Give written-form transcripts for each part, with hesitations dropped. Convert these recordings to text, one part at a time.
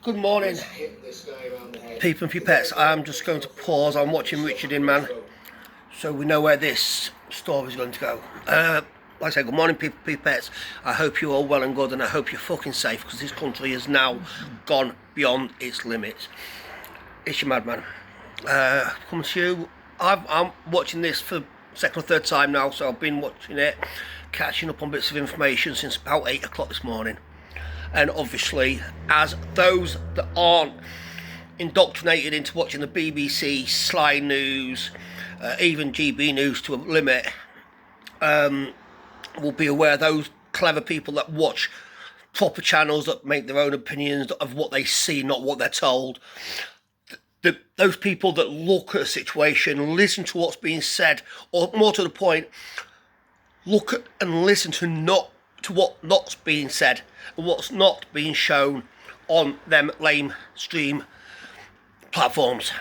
Good morning, people and pipettes. I'm just going to pause. I'm watching Richard Inman, so we know where this story is going to go. Like I say, good morning, people and pipettes. I hope you're all well and good, and I hope you're fucking safe, because this country has now gone beyond its limits. It's your madman. Coming to you. I'm watching this for second or third time now, so I've been watching it, catching up on bits of information since about 8 o'clock this morning. And obviously, as those that aren't indoctrinated into watching the BBC, Sky News, even GB News to a limit, will be aware, those clever people that watch proper channels that make their own opinions of what they see, not what they're told. Those people that look at a situation, listen to what's being said, or more to the point, look at and listen to what not's being said and what's not being shown on them lamestream platforms.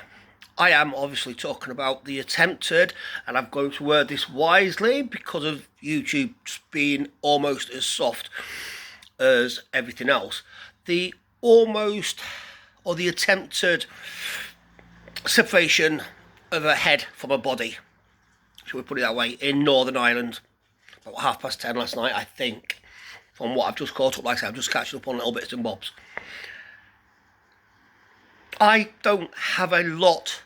I am obviously talking about the attempted, and I'm going to word this wisely because of YouTube being almost as soft as everything else. The attempted separation of a head from a body, shall we put it that way, in Northern Ireland about 10:30 last night, I think, from what I've just caught up. Like I said, I'm just catching up on little bits and bobs. I don't have a lot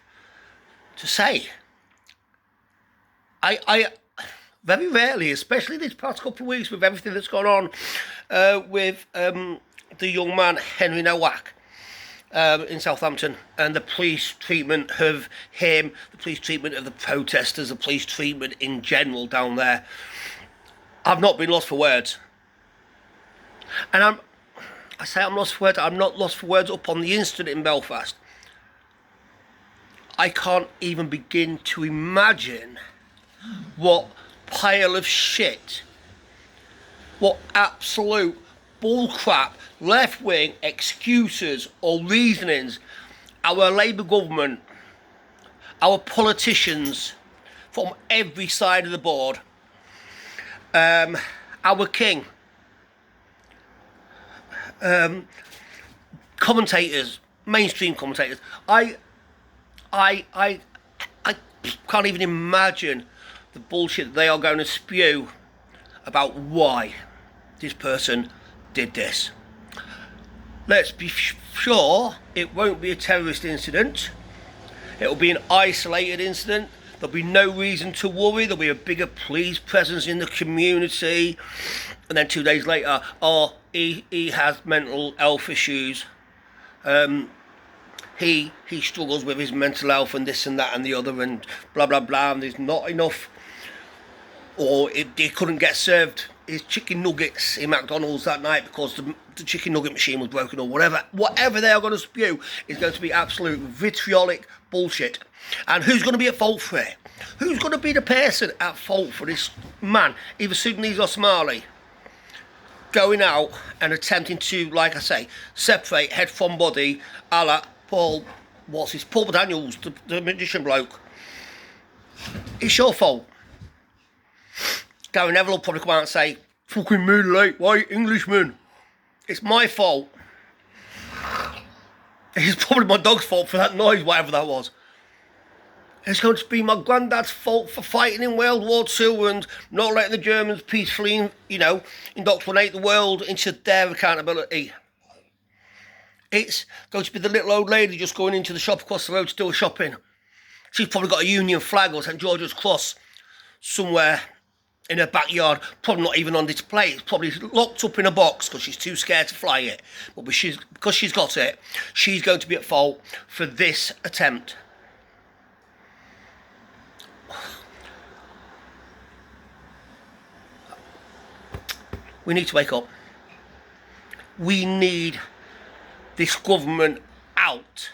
to say. I very rarely, especially these past couple of weeks with everything that's gone on with the young man Henry Nowak in Southampton, and the police treatment of him, the police treatment of the protesters, the police treatment in general down there. I've not been lost for words. And I'm lost for words. I'm not lost for words up on the incident in Belfast. I can't even begin to imagine what pile of shit, what absolute bullcrap, left-wing excuses or reasonings our Labour government, our politicians from every side of the board, our king, commentators, mainstream commentators. I can't even imagine the bullshit that they are going to spew about why this person did this. Let's be sure it won't be a terrorist incident. It'll be an isolated incident. There'll be no reason to worry. There'll be a bigger police presence in the community. And then 2 days later, he has mental health issues. He struggles with his mental health and this and that and the other and blah, blah, blah. And there's not enough, or he couldn't get served his chicken nuggets in McDonald's that night because the chicken nugget machine was broken, or whatever they are going to spew is going to be absolute vitriolic bullshit. And who's going to be at fault for it? Who's going to be the person at fault for this man, either Sudanese or Somali, going out and attempting to, like I say, separate head from body, a la Paul Daniels, the magician bloke? It's your fault. Gary Neville will probably come out and say, fucking middle-aged white Englishman. It's my fault. It's probably my dog's fault for that noise, whatever that was. It's going to be my granddad's fault for fighting in World War II and not letting the Germans peacefully, indoctrinate the world into their accountability. It's going to be the little old lady just going into the shop across the road still shopping. She's probably got a Union flag or St George's Cross somewhere in her backyard, probably not even on display. It's probably locked up in a box because she's too scared to fly it. But because she's got it, she's going to be at fault for this attempt. We need to wake up. We need this government out,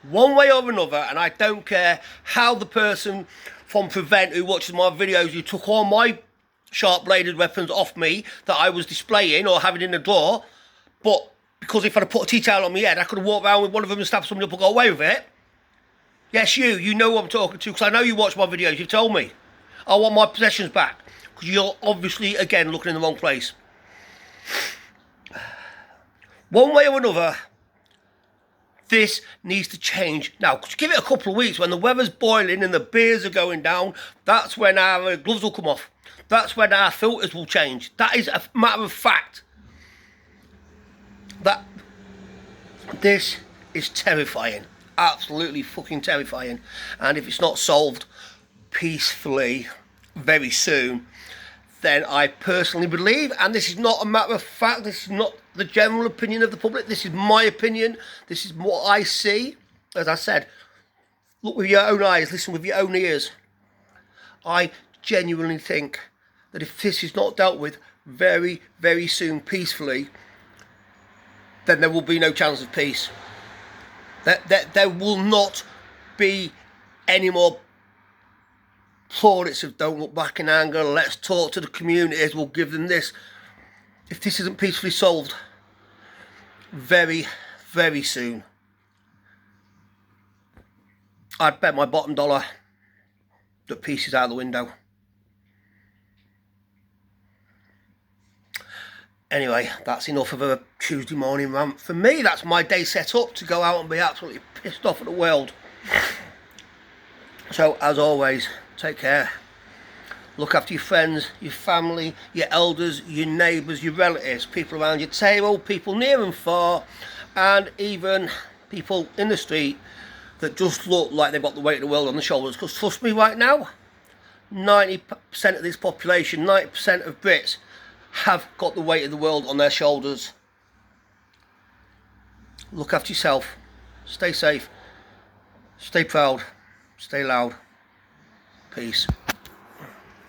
one way or another, and I don't care how the person from Prevent who watches my videos, who took all my sharp-bladed weapons off me that I was displaying or having in the drawer, but because if I'd have put a tea towel on my head, I could have walked around with one of them and stabbed somebody up and got away with it. Yes, you know who I'm talking to, because I know you watch my videos, you've told me. I want my possessions back, because you're obviously, again, looking in the wrong place. one way or another, this needs to change. Now, give it a couple of weeks when the weather's boiling and the beers are going down. That's when our gloves will come off. That's when our filters will change. That is a matter of fact. That this is terrifying. Absolutely fucking terrifying. And if it's not solved peacefully very soon, then I personally believe, and this is not a matter of fact, this is not the general opinion of the public, this is my opinion, this is what I see. As I said, look with your own eyes, listen with your own ears. I genuinely think that if this is not dealt with very, very soon peacefully, then there will be no chance of peace. There will not be any more plaudits of don't look back in anger, let's talk to the communities, we'll give them this. If this isn't peacefully solved very, very soon, I'd bet my bottom dollar that peace is out the window. Anyway, that's enough of a Tuesday morning rant. For me, that's my day set up to go out and be absolutely pissed off at the world. So, as always, take care. Look after your friends, your family, your elders, your neighbours, your relatives, people around your table, people near and far, and even people in the street that just look like they've got the weight of the world on their shoulders. Because trust me right now, 90% of this population, 90% of Brits have got the weight of the world on their shoulders. Look after yourself. Stay safe. Stay proud. Stay loud. Peace.